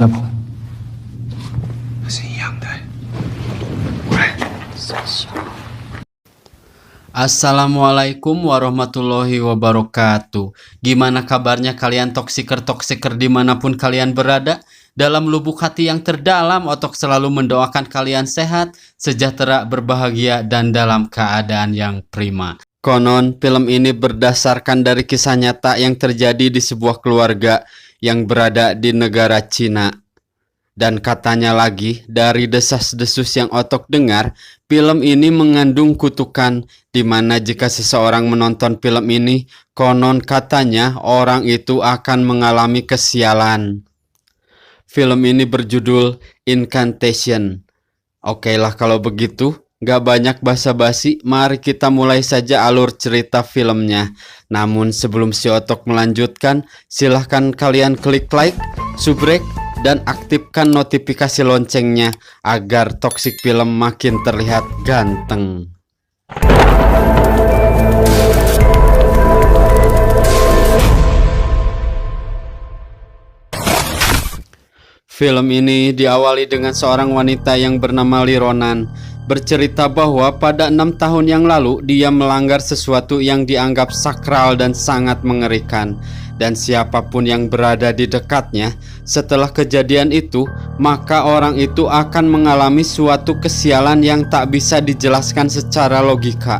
老婆，是一样的。过来。 Assalamualaikum warahmatullahi wabarakatuh. Gimana kabarnya kalian toksiker-toksiker dimanapun kalian berada? Dalam lubuk hati yang terdalam, Otok selalu mendoakan kalian sehat, sejahtera, berbahagia, dan dalam keadaan yang prima. Konon, film ini berdasarkan dari kisah nyata yang terjadi di sebuah keluarga yang berada di negara Cina. Dan katanya lagi, dari desas-desus yang Otok dengar, film ini mengandung kutukan, di mana jika seseorang menonton film ini, konon katanya orang itu akan mengalami kesialan. Film ini berjudul Incantation. Oke lah kalau begitu, gak banyak basa-basi, mari kita mulai saja alur cerita filmnya. Namun sebelum si Otok melanjutkan, silahkan kalian klik like, subrek, dan aktifkan notifikasi loncengnya agar Toxic Film makin terlihat ganteng. Film ini diawali dengan seorang wanita yang bernama Lee Ronan, bercerita bahwa pada 6 tahun yang lalu dia melanggar sesuatu yang dianggap sakral dan sangat mengerikan. Dan siapapun yang berada di dekatnya setelah kejadian itu, maka orang itu akan mengalami suatu kesialan yang tak bisa dijelaskan secara logika.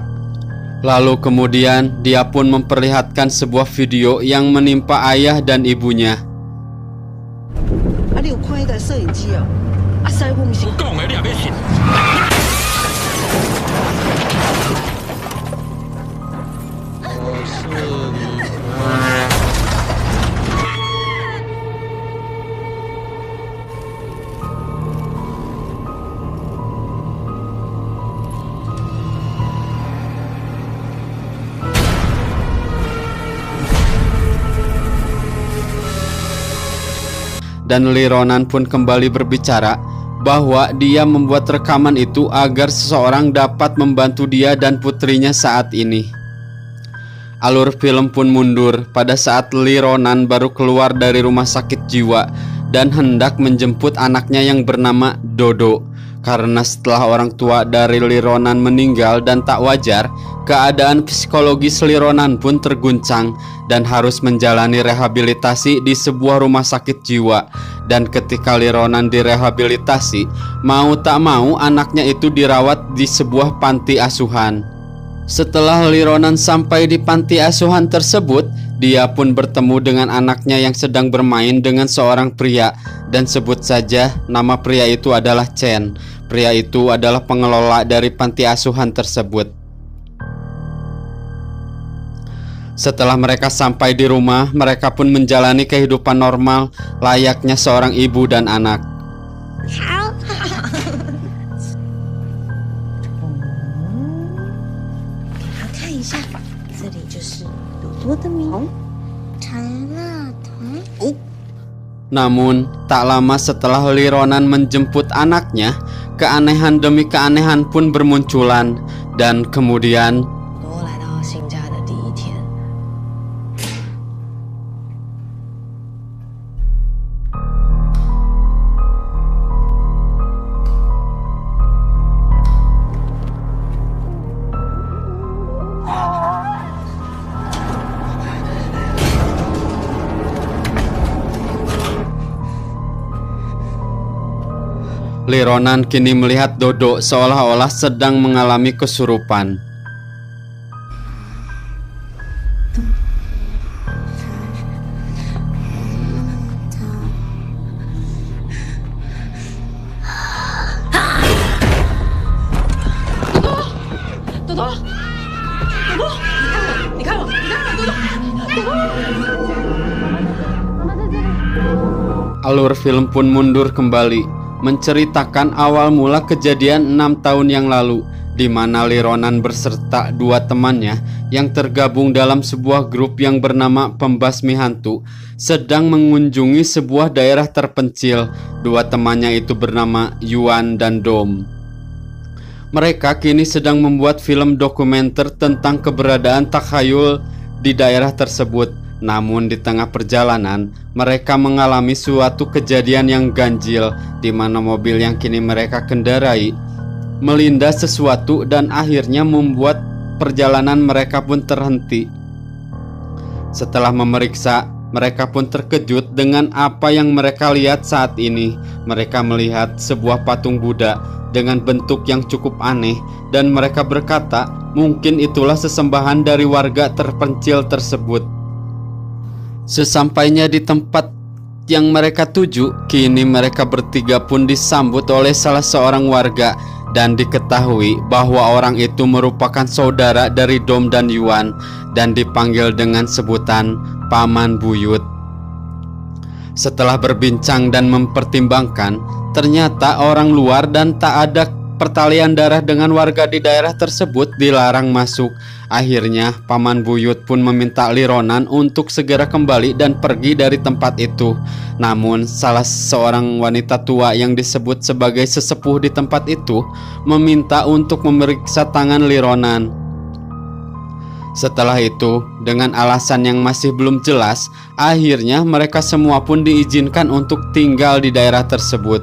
Lalu kemudian dia pun memperlihatkan sebuah video yang menimpa ayah dan ibunya. Dan Lee Ronan pun kembali berbicara bahwa dia membuat rekaman itu agar seseorang dapat membantu dia dan putrinya saat ini. Alur film pun mundur pada saat Lee Ronan baru keluar dari rumah sakit jiwa dan hendak menjemput anaknya yang bernama Dodo. Karena setelah orang tua dari Lee Ronan meninggal dan tak wajar, keadaan psikologis Lee Ronan pun terguncang dan harus menjalani rehabilitasi di sebuah rumah sakit jiwa. Dan ketika Lee Ronan direhabilitasi, mau tak mau anaknya itu dirawat di sebuah panti asuhan. Setelah Lee Ronan sampai di panti asuhan tersebut, dia pun bertemu dengan anaknya yang sedang bermain dengan seorang pria. Dan sebut saja nama pria itu adalah Chen. Pria itu adalah pengelola dari panti asuhan tersebut. Setelah mereka sampai di rumah, mereka pun menjalani kehidupan normal layaknya seorang ibu dan anak. Namun, tak lama setelah Lee Ronan menjemput anaknya, keanehan demi keanehan pun bermunculan. Dan kemudian Lee Ronan kini melihat Dodo seolah-olah sedang mengalami kesurupan. Alur film pun mundur kembali, menceritakan awal mula kejadian 6 tahun yang lalu, di mana Lee Ronan berserta 2 temannya yang tergabung dalam sebuah grup yang bernama Pembasmi Hantu sedang mengunjungi sebuah daerah terpencil. 2 temannya itu bernama Yuan dan Dom. Mereka kini sedang membuat film dokumenter tentang keberadaan takhayul di daerah tersebut. Namun di tengah perjalanan, mereka mengalami suatu kejadian yang ganjil di mana mobil yang kini mereka kendarai melindas sesuatu dan akhirnya membuat perjalanan mereka pun terhenti. Setelah memeriksa, mereka pun terkejut dengan apa yang mereka lihat saat ini. Mereka melihat sebuah patung Buddha dengan bentuk yang cukup aneh dan mereka berkata, mungkin itulah sesembahan dari warga terpencil tersebut. Sesampainya di tempat yang mereka tuju, kini mereka bertiga pun disambut oleh salah seorang warga dan diketahui bahwa orang itu merupakan saudara dari Dom dan Yuan dan dipanggil dengan sebutan Paman Buyut. Setelah berbincang dan mempertimbangkan, ternyata orang luar dan tak ada pertalian darah dengan warga di daerah tersebut dilarang masuk. Akhirnya Paman Buyut pun meminta Li Ronan untuk segera kembali dan pergi dari tempat itu. Namun salah seorang wanita tua yang disebut sebagai sesepuh di tempat itu meminta untuk memeriksa tangan Li Ronan. Setelah itu, dengan alasan yang masih belum jelas, akhirnya mereka semua pun diizinkan untuk tinggal di daerah tersebut.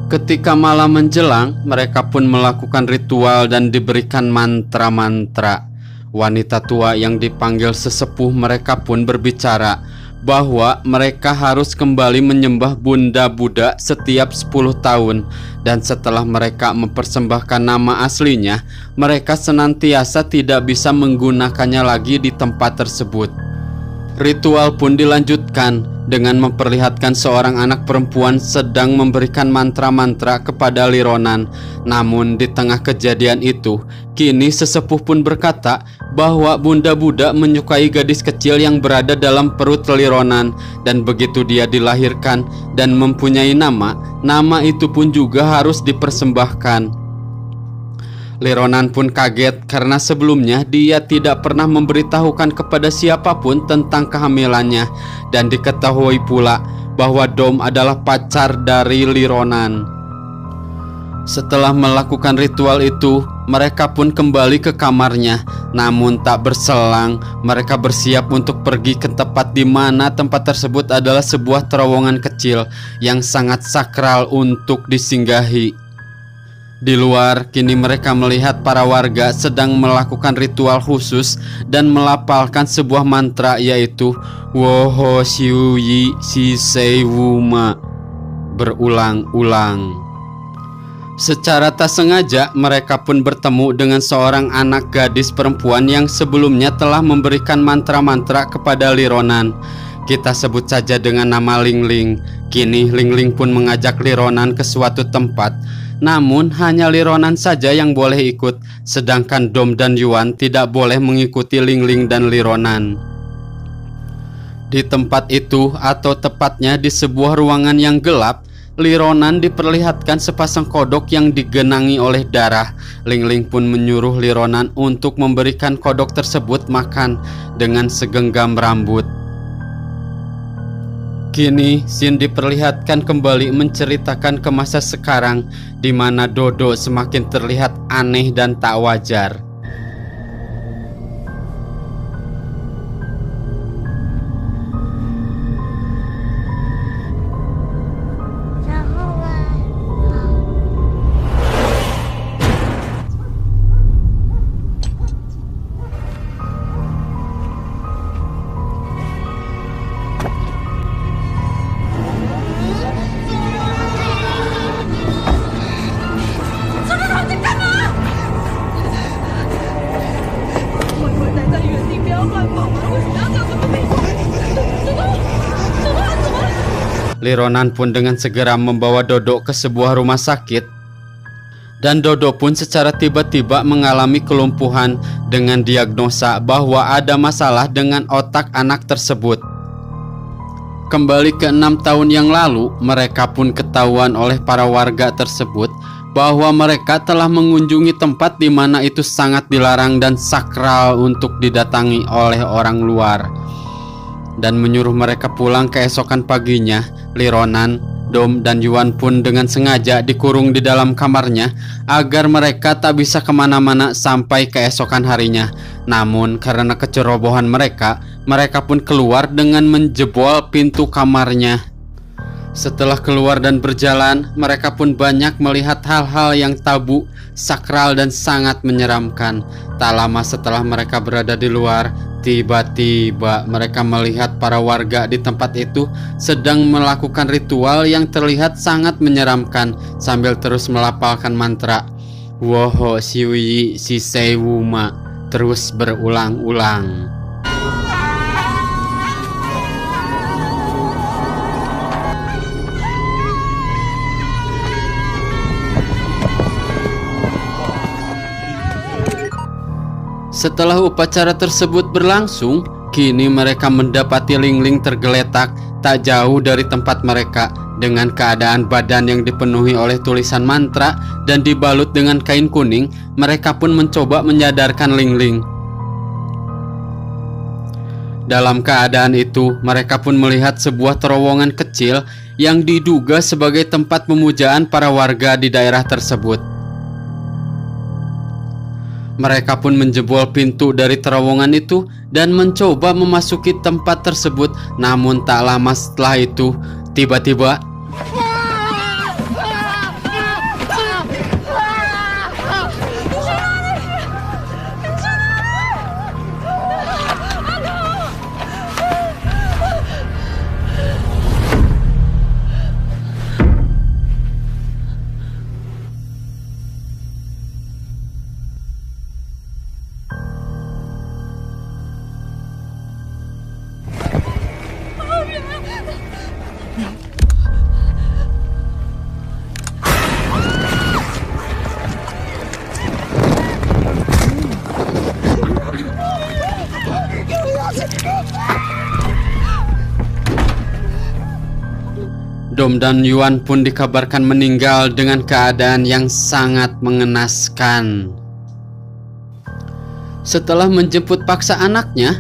Ketika malam menjelang, mereka pun melakukan ritual dan diberikan mantra-mantra. Wanita tua yang dipanggil sesepuh mereka pun berbicara bahwa mereka harus kembali menyembah Bunda Buddha setiap 10 tahun. Dan setelah mereka mempersembahkan nama aslinya, mereka senantiasa tidak bisa menggunakannya lagi di tempat tersebut. Ritual pun dilanjutkan dengan memperlihatkan seorang anak perempuan sedang memberikan mantra-mantra kepada Li Ronan. Namun di tengah kejadian itu, kini sesepuh pun berkata bahwa Bunda Buddha menyukai gadis kecil yang berada dalam perut Li Ronan. Dan begitu dia dilahirkan dan mempunyai nama itu pun juga harus dipersembahkan. Li Ronan pun kaget karena sebelumnya dia tidak pernah memberitahukan kepada siapapun tentang kehamilannya. Dan diketahui pula bahwa Dom adalah pacar dari Li Ronan. Setelah melakukan ritual itu, mereka pun kembali ke kamarnya. Namun tak berselang, mereka bersiap untuk pergi ke tempat di mana tempat tersebut adalah sebuah terowongan kecil yang sangat sakral untuk disinggahi. Di luar, kini mereka melihat para warga sedang melakukan ritual khusus dan melafalkan sebuah mantra, yaitu Woho Shiu Yi Si Sei Wu Ma berulang-ulang. Secara tak sengaja, mereka pun bertemu dengan seorang anak gadis perempuan yang sebelumnya telah memberikan mantra-mantra kepada Li Ronan. Kita sebut saja dengan nama Ling Ling. Kini Ling Ling pun mengajak Li Ronan ke suatu tempat. Namun hanya Li Ronan saja yang boleh ikut, sedangkan Dom dan Yuan tidak boleh mengikuti Ling Ling dan Li Ronan. Di tempat itu, atau tepatnya di sebuah ruangan yang gelap, Li Ronan diperlihatkan sepasang kodok yang digenangi oleh darah. Ling Ling pun menyuruh Li Ronan untuk memberikan kodok tersebut makan dengan segenggam rambut. Kini Xin diperlihatkan kembali menceritakan ke masa sekarang, di mana Dodo semakin terlihat aneh dan tak wajar. Li Ronan pun dengan segera membawa Dodo ke sebuah rumah sakit. Dan Dodo pun secara tiba-tiba mengalami kelumpuhan dengan diagnosa bahwa ada masalah dengan otak anak tersebut. Kembali ke 6 tahun yang lalu, mereka pun ketahuan oleh para warga tersebut bahwa mereka telah mengunjungi tempat di mana itu sangat dilarang dan sakral untuk didatangi oleh orang luar. Dan menyuruh mereka pulang keesokan paginya. Li Ronan Dom dan Yuan pun dengan sengaja dikurung di dalam kamarnya agar mereka tak bisa kemana-mana sampai keesokan harinya. Namun karena kecerobohan mereka pun keluar dengan menjebol pintu kamarnya. Setelah keluar dan berjalan, mereka pun banyak melihat hal-hal yang tabu, sakral dan sangat menyeramkan. Tak lama setelah mereka berada di luar, tiba-tiba mereka melihat para warga di tempat itu sedang melakukan ritual yang terlihat sangat menyeramkan sambil terus melafalkan mantra Woho Siwi Sisewuma terus berulang-ulang. Setelah upacara tersebut berlangsung, kini mereka mendapati Ling-Ling tergeletak tak jauh dari tempat mereka dengan keadaan badan yang dipenuhi oleh tulisan mantra dan dibalut dengan kain kuning. Mereka pun mencoba menyadarkan Ling-Ling. Dalam keadaan itu, mereka pun melihat sebuah terowongan kecil yang diduga sebagai tempat pemujaan para warga di daerah tersebut. Mereka pun menjebol pintu dari terowongan itu dan mencoba memasuki tempat tersebut. Namun tak lama setelah itu, tiba-tiba Dom dan Yuan pun dikabarkan meninggal dengan keadaan yang sangat mengenaskan. Setelah menjemput paksa anaknya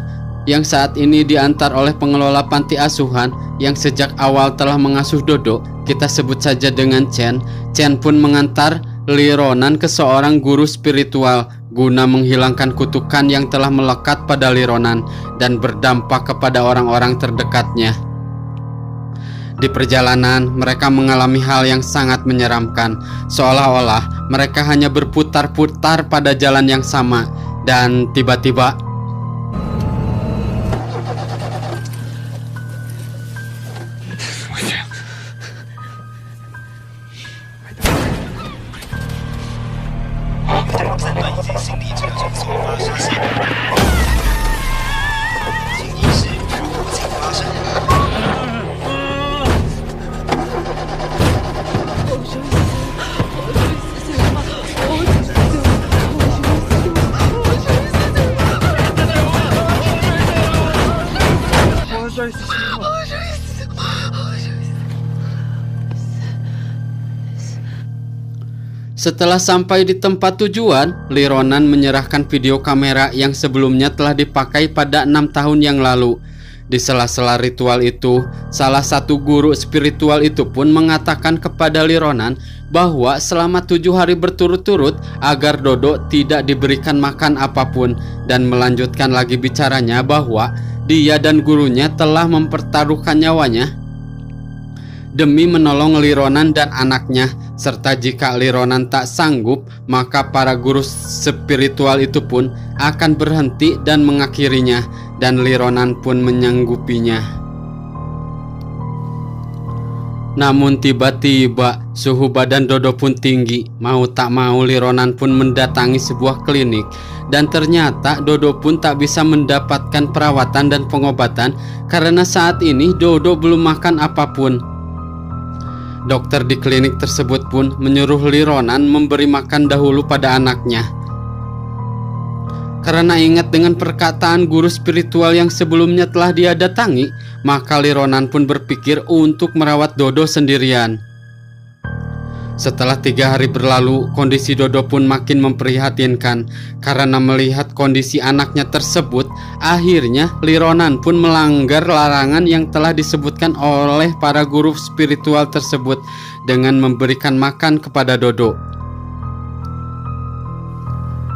yang saat ini diantar oleh pengelola panti asuhan yang sejak awal telah mengasuh Dodo, kita sebut saja dengan Chen. Chen pun mengantar Li Ronan ke seorang guru spiritual guna menghilangkan kutukan yang telah melekat pada Li Ronan dan berdampak kepada orang-orang terdekatnya. Di perjalanan, mereka mengalami hal yang sangat menyeramkan, seolah-olah mereka hanya berputar-putar pada jalan yang sama, dan tiba-tiba setelah sampai di tempat tujuan, Li Ronan menyerahkan video kamera yang sebelumnya telah dipakai pada 6 tahun yang lalu. Di sela-sela ritual itu, salah satu guru spiritual itu pun mengatakan kepada Li Ronan bahwa selama 7 hari berturut-turut agar Dodo tidak diberikan makan apapun, dan melanjutkan lagi bicaranya bahwa dia dan gurunya telah mempertaruhkan nyawanya demi menolong Li Ronan dan anaknya, serta jika Li Ronan tak sanggup, maka para guru spiritual itu pun akan berhenti dan mengakhirinya, dan Li Ronan pun menyanggupinya. Namun tiba-tiba suhu badan Dodo pun tinggi. Mau tak mau Li Ronan pun mendatangi sebuah klinik, dan ternyata Dodo pun tak bisa mendapatkan perawatan dan pengobatan karena saat ini Dodo belum makan apapun. Dokter di klinik tersebut pun menyuruh Li Ronan memberi makan dahulu pada anaknya. Karena ingat dengan perkataan guru spiritual yang sebelumnya telah dia datangi, maka Li Ronan pun berpikir untuk merawat Dodo sendirian. Setelah 3 hari berlalu, kondisi Dodo pun makin memprihatinkan. Karena melihat kondisi anaknya tersebut, akhirnya Lironan pun melanggar larangan yang telah disebutkan oleh para guru spiritual tersebut dengan memberikan makan kepada Dodo.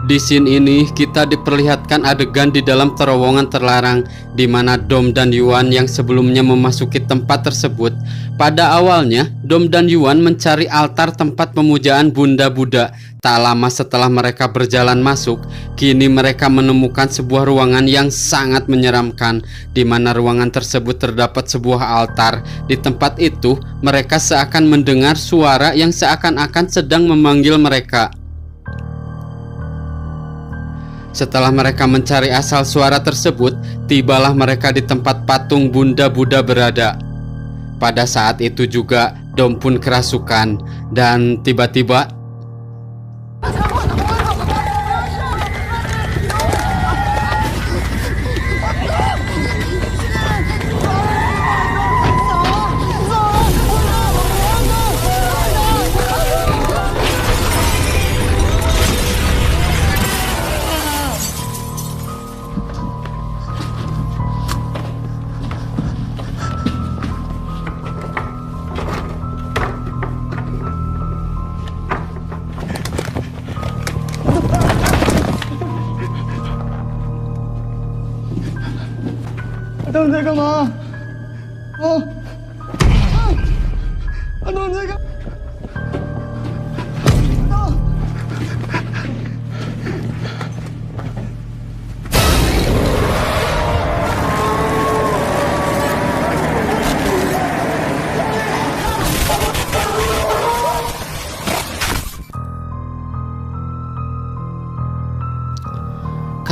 Di scene ini kita diperlihatkan adegan di dalam terowongan terlarang di mana Dom dan Yuan yang sebelumnya memasuki tempat tersebut. Pada awalnya, Dom dan Yuan mencari altar tempat pemujaan Bunda Buddha. Tak lama setelah mereka berjalan masuk, kini mereka menemukan sebuah ruangan yang sangat menyeramkan, di mana ruangan tersebut terdapat sebuah altar. Di tempat itu, mereka seakan mendengar suara yang seakan-akan sedang memanggil mereka. Setelah mereka mencari asal suara tersebut, tibalah mereka di tempat patung Bunda Buddha berada. Pada saat itu juga Dom pun kerasukan dan tiba-tiba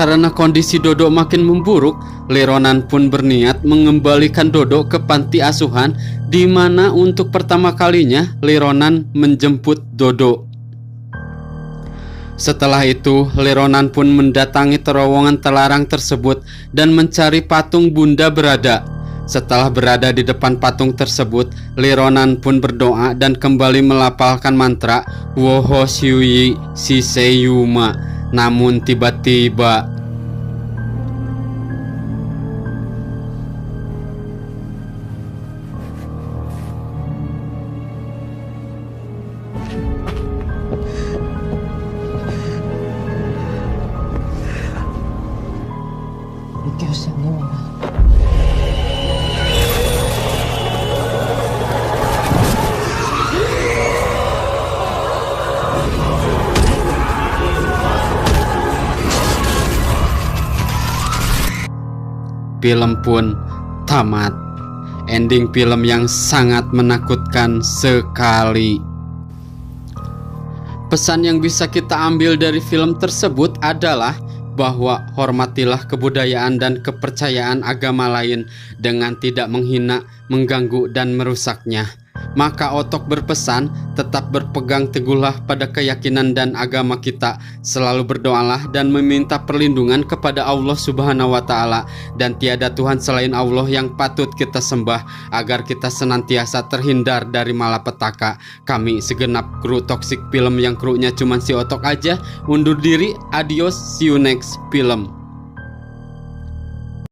karena kondisi Dodo makin memburuk, Lironan pun berniat mengembalikan Dodo ke panti asuhan, di mana untuk pertama kalinya Lironan menjemput Dodo. Setelah itu, Lironan pun mendatangi terowongan terlarang tersebut dan mencari patung Bunda berada. Setelah berada di depan patung tersebut, Lironan pun berdoa dan kembali melafalkan mantra Woho Shiui Shiseyuma. Namun tiba-tiba film pun tamat. Ending film yang sangat menakutkan sekali. Pesan yang bisa kita ambil dari film tersebut adalah bahwa hormatilah kebudayaan dan kepercayaan agama lain dengan tidak menghina, mengganggu, dan merusaknya. Maka Otok berpesan, tetap berpegang teguhlah pada keyakinan dan agama kita. Selalu berdoalah dan meminta perlindungan kepada Allah Subhanahu wa Ta'ala. Dan tiada Tuhan selain Allah yang patut kita sembah, agar kita senantiasa terhindar dari malapetaka. Kami segenap kru Toxic Film yang krunya cuma si Otok aja undur diri. Adios, see you next film.